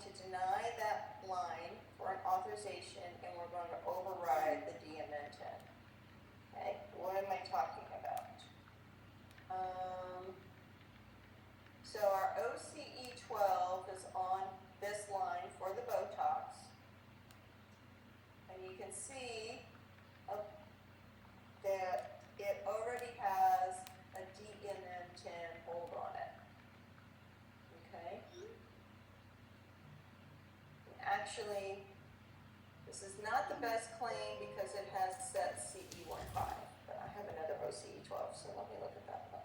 to deny that line for an authorization, and we're going to override the DMN10. Okay, what am I talking about? So our OCE12 is on this line for the Botox, and you can see that it already has a DMN10 hold on it. Okay? Actually, this is not the best claim because it has set CE15, but I have another OCE12, so let me look at that one.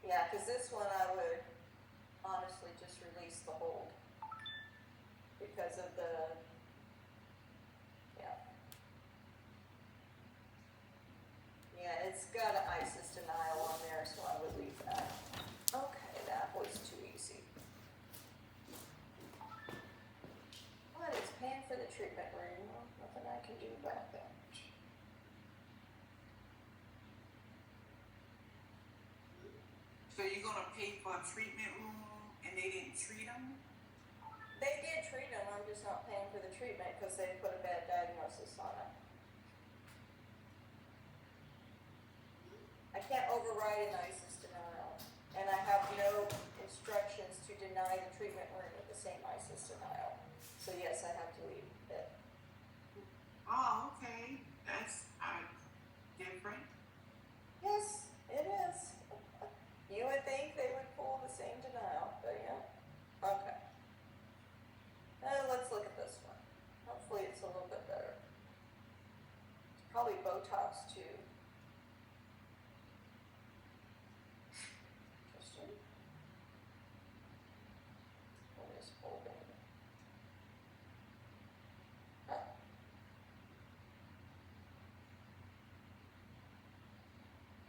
Yeah, because this one I would honestly just release the hold because of the, yeah, it's got an ISIS denial on there, so I would leave that. Okay, that was too easy. What is paying for the treatment room? Well, nothing I can do about that. So you're gonna pay for a treatment room and they didn't treat them? They did treat them, I'm just not paying for the treatment because they put a bad diagnosis on it. I can't override an ISIS denial, and I have no instructions to deny the treatment room with the same ISIS denial. So yes, I have to leave it. Oh, okay. That's different. Yes, it is. You would think they would pull the same denial, but yeah. Okay. Let's look at this one. Hopefully it's a little bit better. It's probably Botox too. Interesting. What is holding? Oh.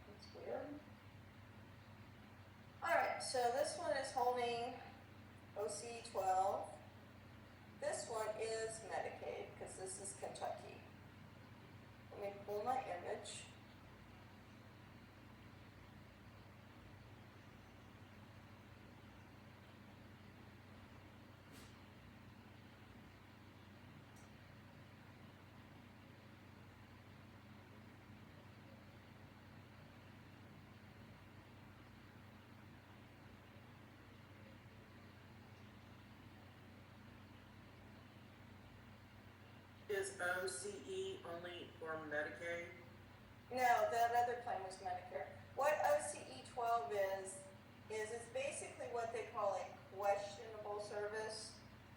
That's weird. Alright, so this one is holding OCE12. This one is Medicaid, because this is Kentucky. Let me pull my image. Is OCE only for Medicaid? No, that other claim was Medicare. What OCE12 is it's basically what they call a questionable service,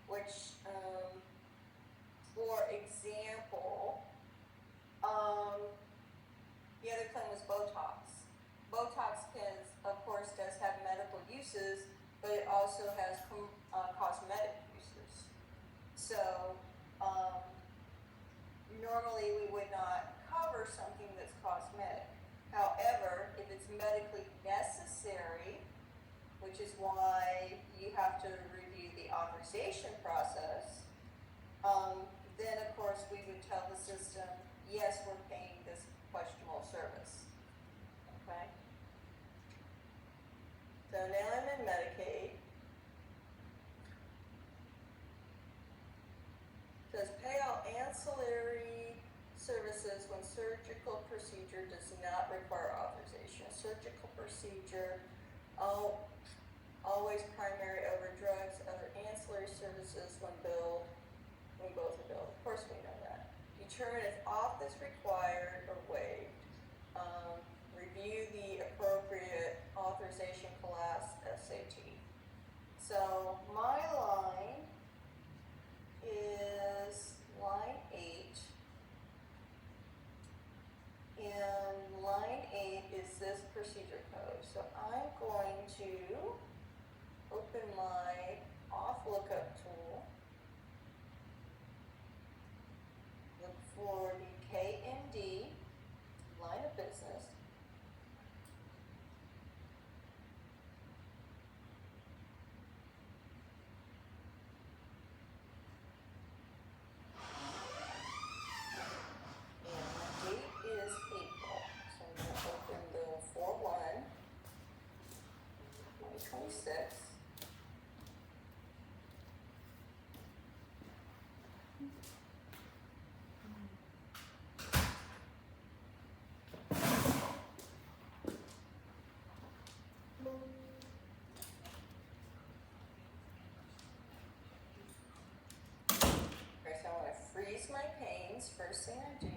which, for example, the other claim was Botox. Botox of course, does have medical uses, but it also has cosmetic uses. So, normally we would not cover something that's cosmetic. However, if it's medically necessary, which is why you have to review the authorization process, then of course we would tell the system, yes, we're paying this questionable service. Okay? So now I'm in Medicaid. It says pay all ancillary services when surgical procedure does not require authorization. Surgical procedure, always primary over drugs, other ancillary services when both are billed. Of course we know that. Determine if office required or waived. Review the appropriate authorization class SAT. So my line is line 8. And line 8 is this procedure code. So I'm going to open my auth lookup tool, look for the KMD line of business. freeze my panes, first thing I do.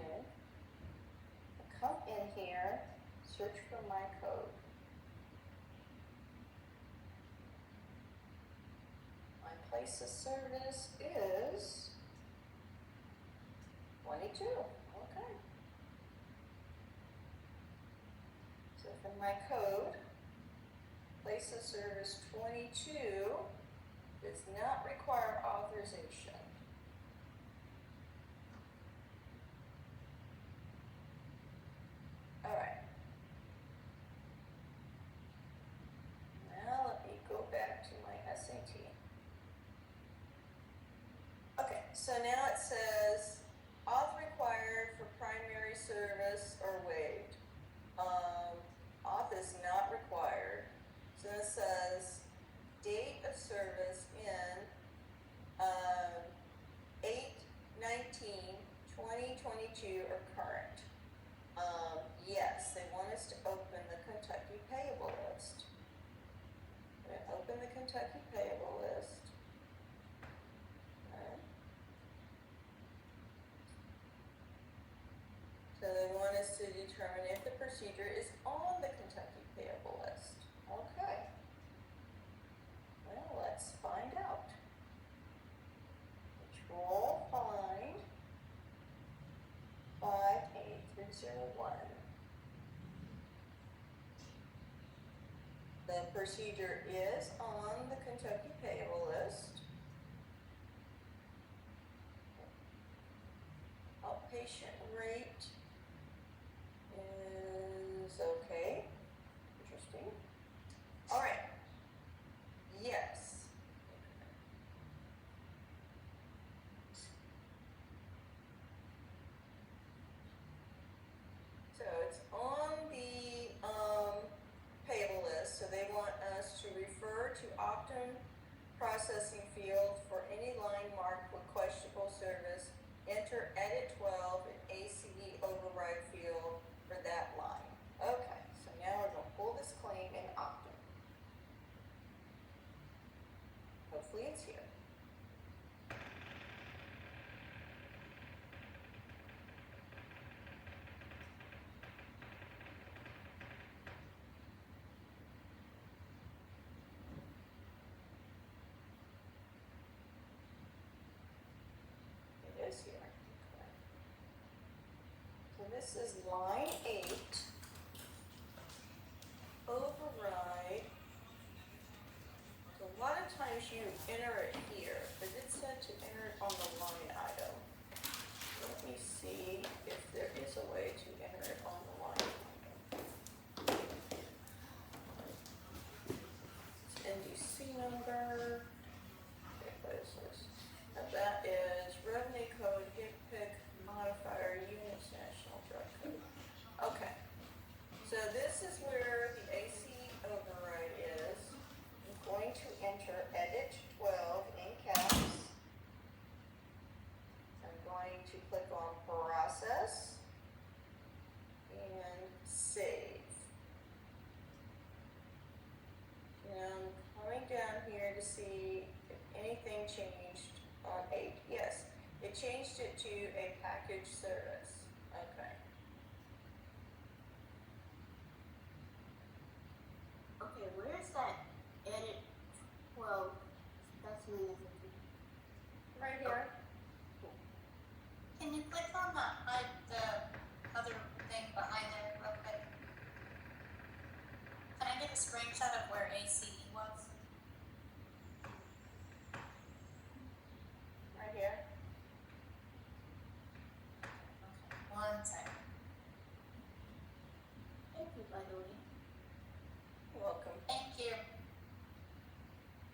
I come in here, search for my code. My place of service is 22, okay. So for my code, place of service 22 does not require authorization. Alright. Now let me go back to my SAT. Okay, so now it says auth required for primary service or waived. Auth is not required. So it says date of service in 8/19/2022 or current. Yes, they want us to open the Kentucky payable list. I'm gonna open the Kentucky payable list. Okay. So they want us to determine if the procedure is on the Kentucky payable list. Okay. Well, let's find out. Control find 58301. The procedure is on the Kentucky payable list. Outpatient rate is okay. Interesting. All right. Yes. So it's on the payable list, so they want us to refer to Optum processing field for any line marked with questionable service. Enter edit 12 and ACE override field for that line. Okay, so now we're gonna pull this claim in Optum. Hopefully it's here. It is here. Okay. So this is line 8. Override. So a lot of times you enter it here, but it said to enter it on the line item. Let me see if there is a way to enter it on the line item. It's NDC number. Okay, what is this? Now that is revenue code, hit pick, modifier, units, national drug code. Okay. So this is where the AC override is. I'm going to enter edit 12 in caps. I'm going to click on process and save. And I'm coming down here to see if anything changed on 8. Yes, it changed it to a package service. Okay. Okay, where is that edit 12? That's me. Right here. Can you click on the other thing behind there real quick? Can I get a screenshot of where ACE was? Right here. Okay, one second. Thank you, by the way. You're welcome. Thank you.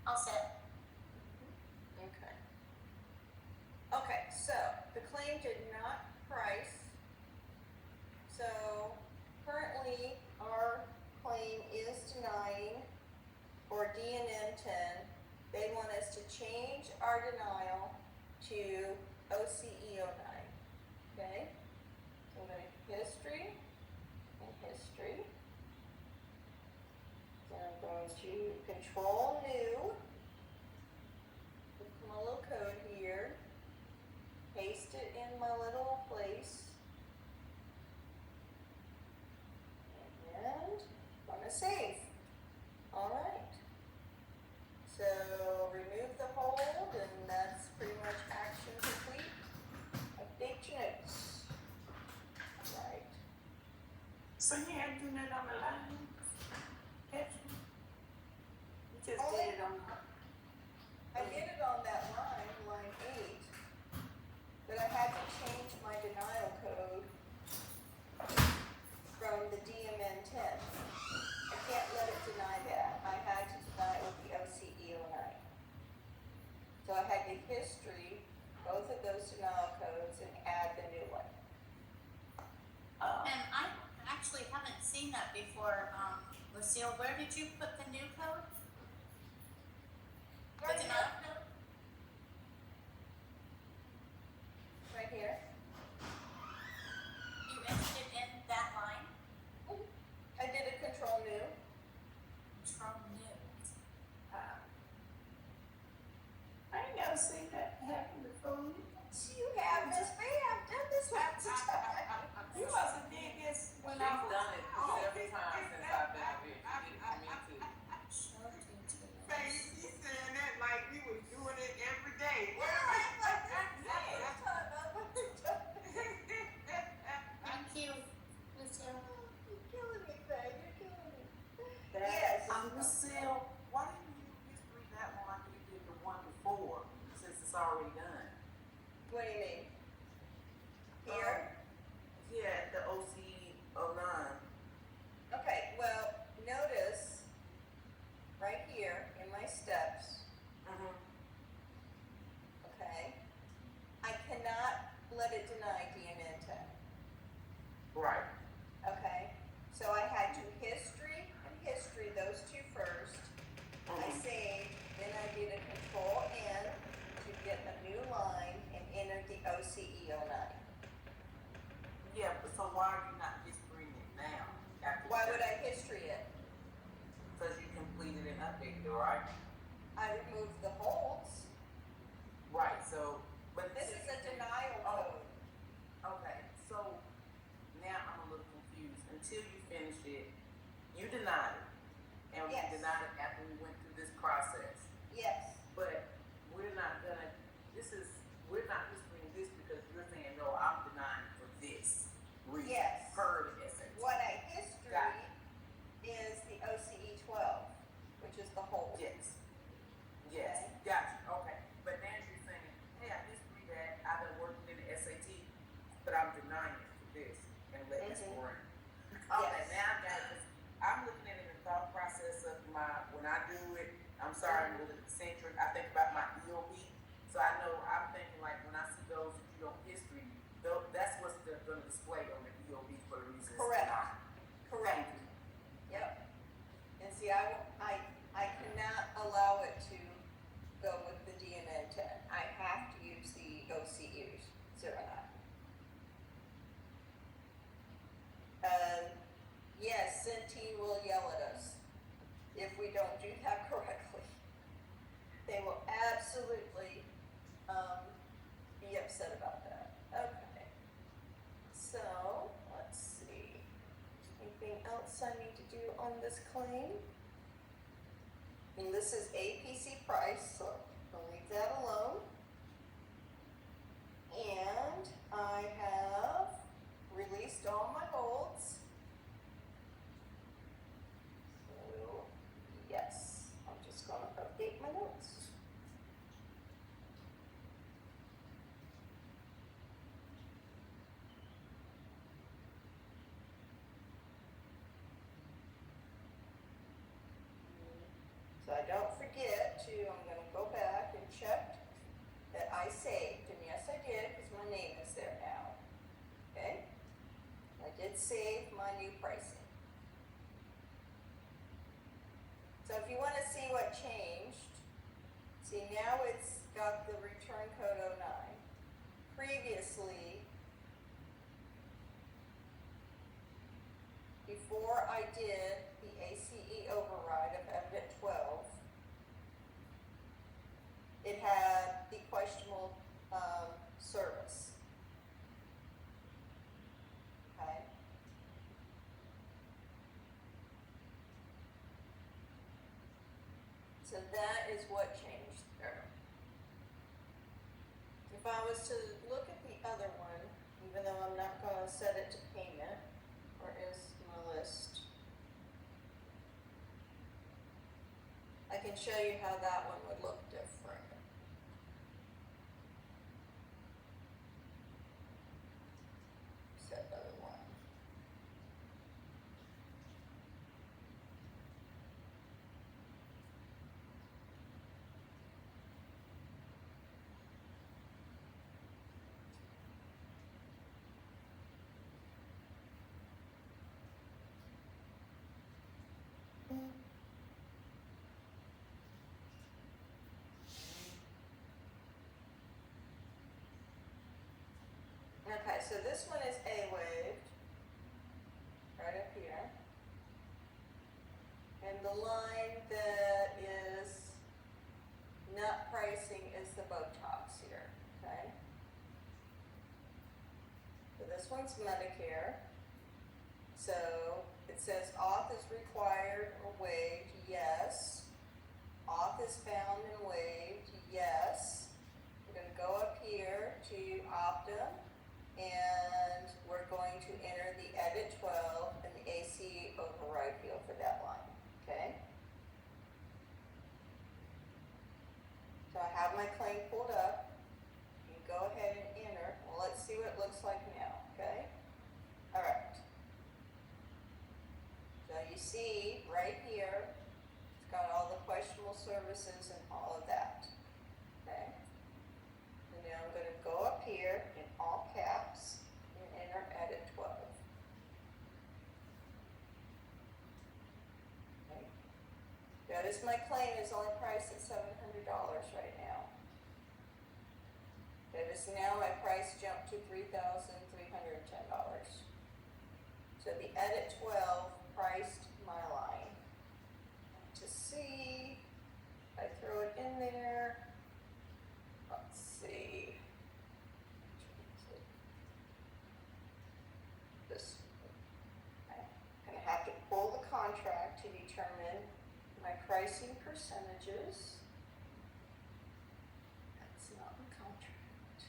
All set. Okay. Okay, so the claim did not price. So currently our claim is denying for DNM 10. They want us to change our denial to OCE09. Okay? So I'm going to history and history. Then I'm going to control new. Put my little code here. Paste it in So you had to do that on the line? You just Only- did it on. I did it on that line 8, but I had to change my denial code from the DMN 10. I can't let it deny that. I had to deny it with the OCE09. So I had to history both of those denial codes and add the new one. And I actually haven't seen that before, Lucille, where did you put the new code? The Right denial here. code? Right here. You entered it in that line? I did a control new. Control new. I ain't never seen that happen before. You have, Miss B, I've done this lots of times. You must have did this when I She's was. done it several times since I've been up here. She did it to me too. Show details. Baby, you saying that like we was doing it every day. Thank you, Lucille. You're killing me, babe, you're killing me. Yes. Lucille, why didn't you just read that one like you did the one before, since it's already done? What do you mean? Here? Yeah, the OCE09. Okay, well, notice right here in my steps, Mm-hmm. okay, I cannot let it deny DNN 10. Right. Okay, so I had to history and history, those two first. I saved, then I did a control N to get a new line and entered the OCE09. Yeah, but so why are you not just bringing it now? Why would I history it? Because you completed and updated it, right? I removed the holds. Right, so, but This is a denial code. Okay, so now I'm a little confused. Until you finish it, you denied it. And Yes. we denied it after we went through this process. Yes, But we're not gonna, we're not just doing this because you're saying, no, I'm denying for this reason. Yes. Per the SAT. what I history Got is the OCE12, which is the hold. Yes. Yes, Okay. gotcha, okay. But now you're saying, hey, I just read that, I've been working in the SAT, but I'm denying it for this and letting this Mhm. run. Okay, Yes. now I got it. I'm looking at it in the thought process of when I do it, I'm sorry, I'm a little eccentric, I think about my EOB. So I know, I'm thinking like when I see those that you don't history, that's what's gonna display on the EOB for the reasons. Correct. denied. Correct. Thank you. Yep. And see, I cannot allow it to go with the DNN 10. I have to use the OCUs, 09. Yes, Centene will yell at us if we don't do that correctly. They will absolutely, be upset about that. Okay. So, let's see. Anything else I need to do on this claim? And this is APC price, so I'll leave that alone. And I have released all my holds. So, yes, I'm just gonna update my notes. So I don't forget to, I'm gonna go back and check that I saved, and yes I did, because my name is there now. Okay? I did save my new pricing. So if you wanna see what changed, see now it's got the return code 09. Previously, before I did the ACE override of evident 12, it had the questionable service. Okay. So that is what changed there. If I was to look at the other one, even though I'm not gonna set it to payment, or is my can show you how that one would look different. Set other one. Okay, so this one is A waived, right up here. And the line that is not pricing is the Botox here, okay? So this one's Medicare. So it says auth is required or waived, yes. Auth is found and waived, yes. We're gonna go up here to Optum, and we're going to enter the edit 12 and the AC override field for that line, okay? So I have my claim pulled up. You can go ahead and enter. Well, let's see what it looks like now, okay? All right. So you see right here, it's got all the questionable services and all of that, okay? And now I'm gonna go up here in all caps and enter edit 12. Okay. Notice my claim is only priced at $700 right now. Notice now my price jumped to $3,310. So the edit 12 priced my line. To see, I throw it in there. Let's see. This. I'm gonna have to pull the contract to determine my pricing percentages. That's not the contract.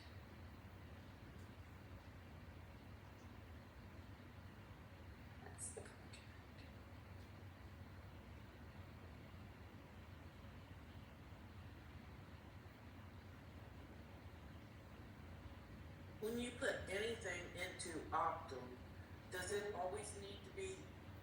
That's the contract. When you put anything into Optum, does it always